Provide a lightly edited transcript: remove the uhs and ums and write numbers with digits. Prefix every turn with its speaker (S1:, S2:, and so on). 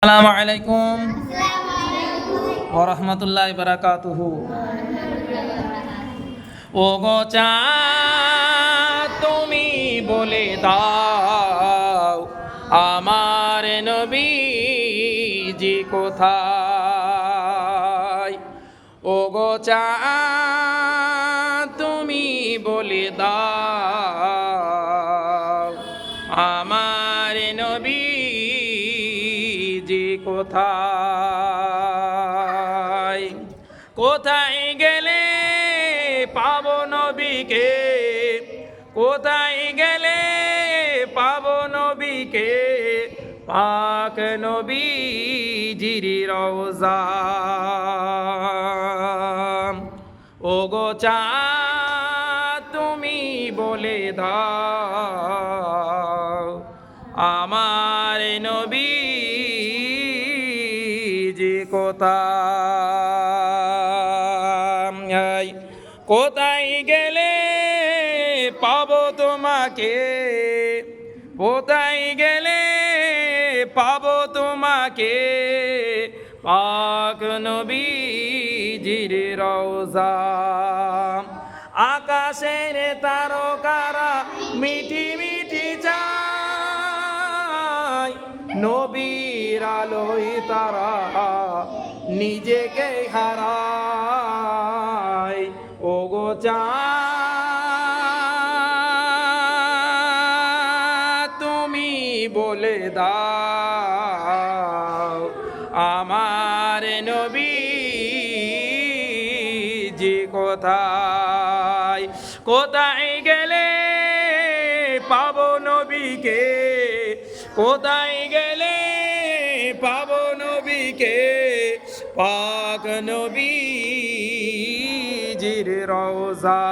S1: আসসালামু আলাইকুম ওয়া রাহমাতুল্লাহি ওয়া বারাকাতুহু। ও গো চাঁদ তুমি বলে দাও আমার নবীজি কোথায়। ও গো চাঁদ তুমি বলে দাও আমার নবীজি কোথায়। কোথায় গেলে পাবো নবীকে, কোথায় গেলে পাবো নবীকে, পাক নবীজির রওজা। ও গো চাঁদ তুমি বলে দাও আমার নবীজি কোথায়। কোথায় গেলে পাবো তোমাকে, কোথায় গেলে পাবো তোমাকে, পাক নবীজির রওজা। আকাশের তারকারা মিঠি মিঠি চায়, নবীর আলোয় তারা নিজেকে হারায়। ও গো চাঁদ তুমি বলে দাও আমার নবীজি কোথায়। কোথায় গেলে পাবো নবীকে, কোথায় গেলে পাবো নবীকে, পাক নবীজির রওজা।